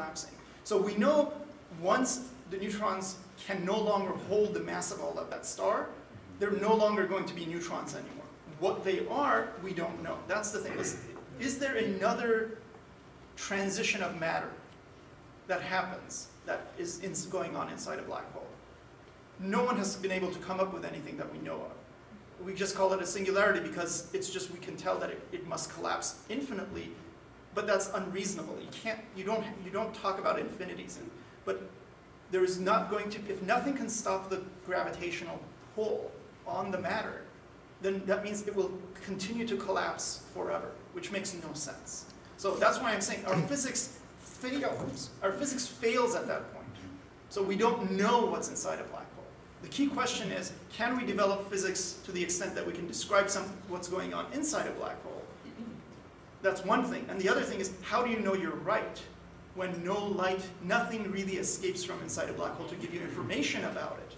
collapsing. So we know once the neutrons can no longer hold the mass of all of that star, they're no longer going to be neutrons anymore. What they are, we don't know. That's the thing. Is there another transition of matter that happens that is going on inside a black hole? No one has been able to come up with anything that we know of. We just call it a singularity because it's just we can tell that it must collapse infinitely, but that's unreasonable. You don't talk about infinities. But there is not going to, if nothing can stop the gravitational pull on the matter, then that means it will continue to collapse forever, which makes no sense. So that's why I'm saying our physics fails. Our physics fails at that point. So we don't know what's inside a black hole. The key question is, can we develop physics to the extent that we can describe what's going on inside a black hole? That's one thing. And the other thing is, how do you know you're right when no light, nothing really escapes from inside a black hole to give you information about it?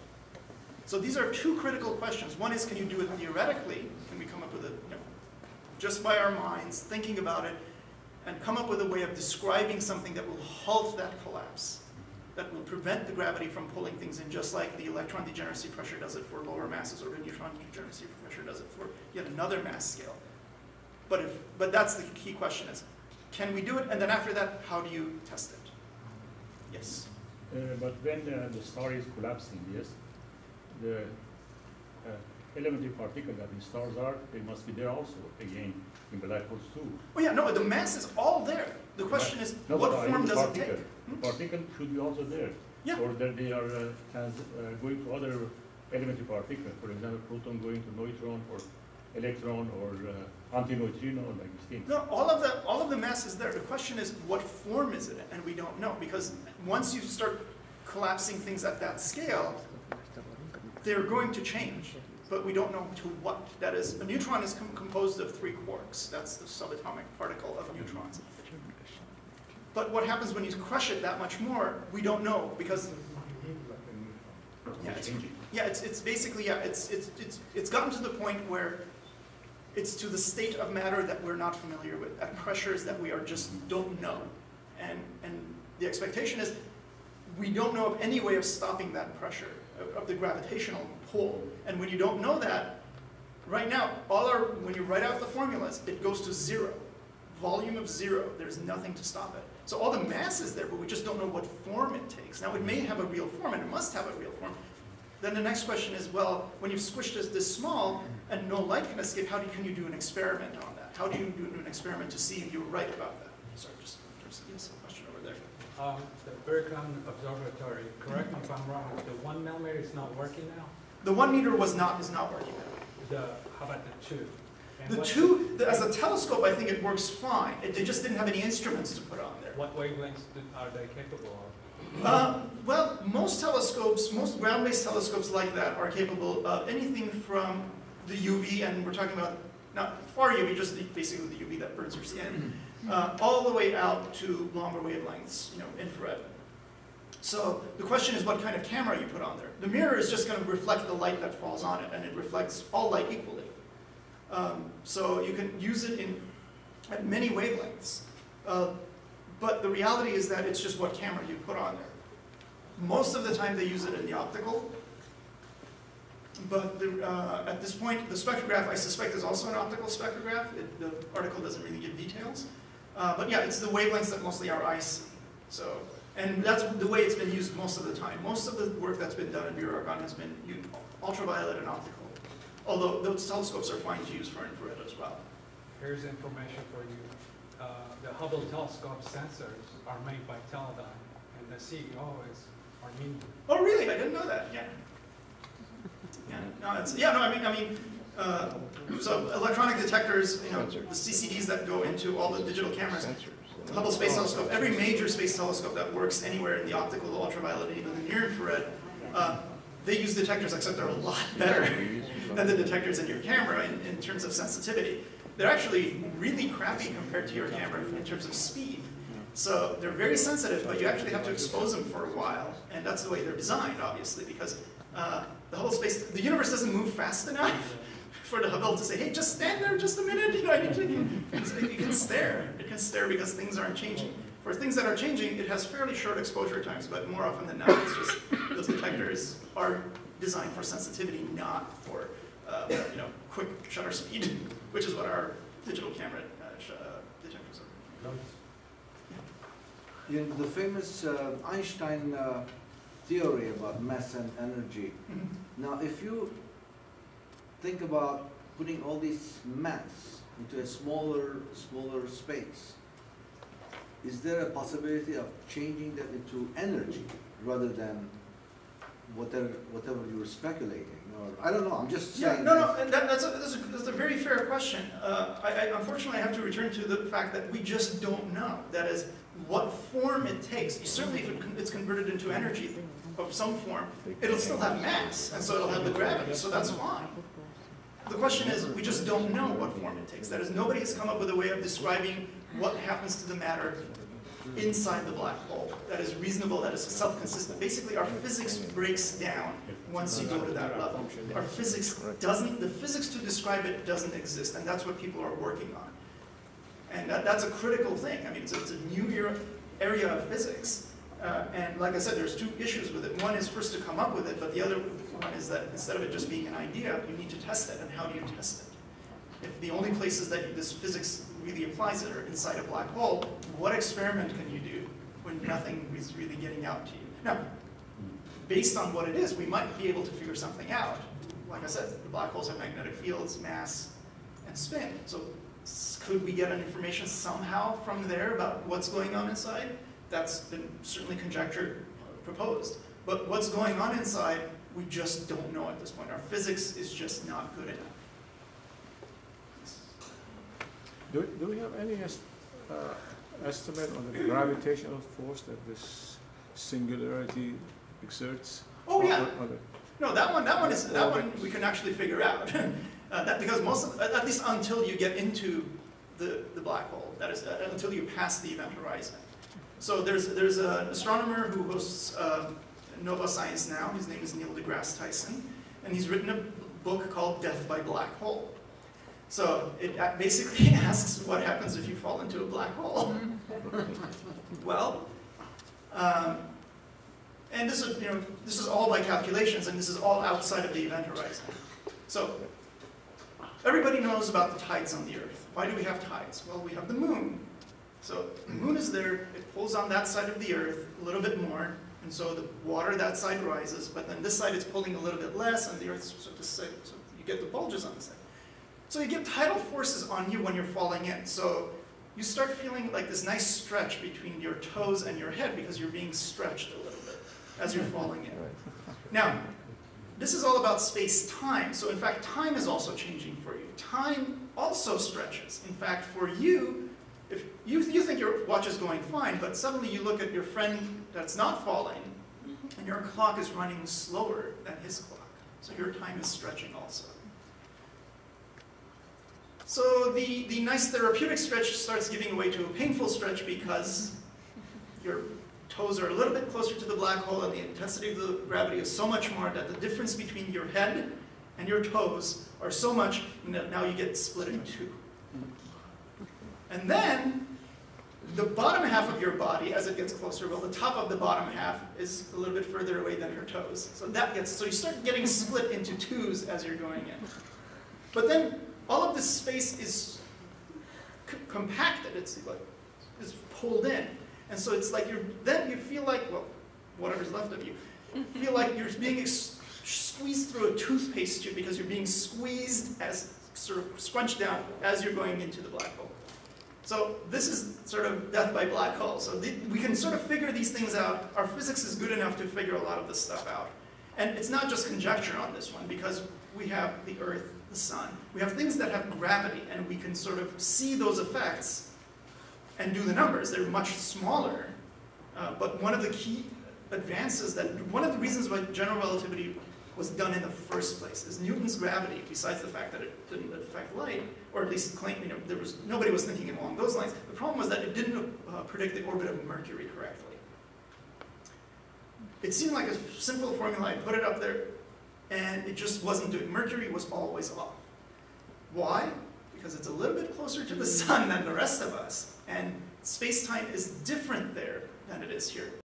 So these are two critical questions. One is, can you do it theoretically? Can we come up with just by our minds, thinking about it, and come up with a way of describing something that will halt that collapse, that will prevent the gravity from pulling things in, just like the electron degeneracy pressure does it for lower masses, or the neutron degeneracy pressure does it for yet another mass scale. But that's the key question is, can we do it? And then after that, how do you test it? Yes? But when the star is collapsing, yes, the elementary particles that the stars are, they must be there also, again, in black holes too. Oh yeah, no, the mass is all there. The question is, no, what form does it take? The particle should be also there. Yeah. Or that they are going to other elementary particles, for example, proton going to neutron, or electron, or antineutrino, like these things. No, all of the mass is there. The question is, what form is it in? And we don't know, because once you start collapsing things at that scale, they're going to change, but we don't know to what. That is, a neutron is composed of 3 quarks. That's the subatomic particle of neutrons. But what happens when you crush it that much more, we don't know, because it's basically, it's gotten to the point where it's to the state of matter that we're not familiar with, at pressures that we just don't know. And the expectation is we don't know of any way of stopping that pressure, of the gravitational pull. And when you don't know that, right now, when you write out the formulas, it goes to 0. Volume of 0, there's nothing to stop it. So all the mass is there, but we just don't know what form it takes. Now, it may have a real form, and it must have a real form. Then the next question is, well, when you've squished it this small and no light can escape, how can you do an experiment on that? How do you do an experiment to see if you're right about that? Sorry, just yes, a question over there. The Byurakan Observatory, correct me if I'm wrong, the 1 millimeter is not working now? The 1 meter is not working now. How about the 2? And the 2, as a telescope, I think it works fine. They just didn't have any instruments to put on there. What wavelengths are they capable of? Well, most telescopes, most ground-based telescopes like that are capable of anything from the UV, and we're talking about not far UV, just basically the UV that burns your skin, all the way out to longer wavelengths, infrared. So the question is what kind of camera you put on there. The mirror is just going to reflect the light that falls on it, and it reflects all light equally. So you can use it at many wavelengths. But the reality is that it's just what camera you put on there. Most of the time they use it in the optical. But at this point, the spectrograph, I suspect, is also an optical spectrograph. The article doesn't really give details. But yeah, it's the wavelengths that mostly our eyes see. So, and that's the way it's been used most of the time. Most of the work that's been done in Byurakan has been ultraviolet and optical. Although those telescopes are fine to use for infrared as well. Here's information for you. The Hubble telescope sensors are made by Teledyne, and the CEO is Armenian. Oh, really? I didn't know that. Yeah. So electronic detectors, the CCDs that go into all the digital cameras. The Hubble Space Telescope, every major space telescope that works anywhere in the optical, ultraviolet, even the near infrared, they use detectors, except they're a lot better than the detectors in your camera in terms of sensitivity. They're actually really crappy compared to your camera in terms of speed. So they're very sensitive, but you actually have to expose them for a while. And that's the way they're designed, obviously, because the universe doesn't move fast enough for the Hubble to say, hey, just stand there just a minute, I need to. It can stare. It can stare because things aren't changing. For things that are changing, it has fairly short exposure times, but more often than not, it's just those detectors are designed for sensitivity, not for quick shutter speed, which is what our digital camera detectors are. The famous Einstein theory about mass and energy. Now, if you think about putting all this mass into a smaller space, is there a possibility of changing that into energy rather than whatever you were speculating? Or I don't know. I'm just saying. No. That's a very fair question. I unfortunately have to return to the fact that we just don't know. That is, what form it takes. Certainly, if it's converted into energy of some form, it'll still have mass, and so it'll have the gravity. So that's fine. The question is, we just don't know what form it takes. That is, nobody has come up with a way of describing what happens to the matter inside the black hole that is reasonable, that is self-consistent. Basically, our physics breaks down once you go to that level. Our physics doesn't, the physics to describe it doesn't exist, and that's what people are working on. And that's a critical thing. I mean, it's a new area of physics. And like I said, there's two issues with it. One is first to come up with it, but the other one is that instead of it just being an idea, you need to test it. And how do you test it? If the only places that this physics really applies it are inside a black hole, what experiment can you do when nothing is really getting out to you? Now, based on what it is, we might be able to figure something out. Like I said, the black holes have magnetic fields, mass, and spin. So could we get an information somehow from there about what's going on inside? That's been certainly conjectured, proposed. But what's going on inside, we just don't know at this point. Our physics is just not good enough. Do we have any estimate on the gravitational force that this singularity exerts? Oh yeah. No, that one we can actually figure out. Because at least until you get into the black hole, that is, until you pass the event horizon. So there's an astronomer who hosts Nova Science Now. His name is Neil deGrasse Tyson, and he's written a book called Death by Black Hole. So it basically asks what happens if you fall into a black hole. Well, and this is all by calculations, and this is all outside of the event horizon. So everybody knows about the tides on the Earth. Why do we have tides? Well, we have the moon. So the moon is there, it pulls on that side of the Earth a little bit more, and so the water that side rises, but then this side it's pulling a little bit less, and the Earth, so you get the bulges on the side. So you get tidal forces on you when you're falling in. So you start feeling like this nice stretch between your toes and your head because you're being stretched a little bit as you're falling in. Now, this is all about space-time. So in fact, time is also changing for you. Time also stretches. In fact, for you, if you think your watch is going fine, but suddenly you look at your friend that's not falling, and your clock is running slower than his clock. So your time is stretching also. So the nice therapeutic stretch starts giving way to a painful stretch because your toes are a little bit closer to the black hole and the intensity of the gravity is so much more that the difference between your head and your toes are so much that now you get split in two. And then the bottom half of your body, as it gets closer, well, the top of the bottom half is a little bit further away than your toes. So you start getting split into twos as you're going in. But then all of this space is compacted. It's pulled in. And so it's like then you feel like, well, whatever's left of you, feel like you're being squeezed through a toothpaste tube because you're being squeezed as sort of scrunched down as you're going into the black hole. So this is sort of death by black hole. So we can sort of figure these things out. Our physics is good enough to figure a lot of this stuff out. And it's not just conjecture on this one, because we have the Earth, the sun. We have things that have gravity, and we can sort of see those effects and do the numbers. They're much smaller. But one of the key advances one of the reasons why general relativity was done in the first place is Newton's gravity, besides the fact that it didn't affect light, or at least claim, nobody was thinking along those lines. The problem was that it didn't predict the orbit of Mercury correctly. It seemed like a simple formula. I put it up there, and it just wasn't doing. Mercury was always off. Why? because it's a little bit closer to the sun than the rest of us, and space-time is different there than it is here.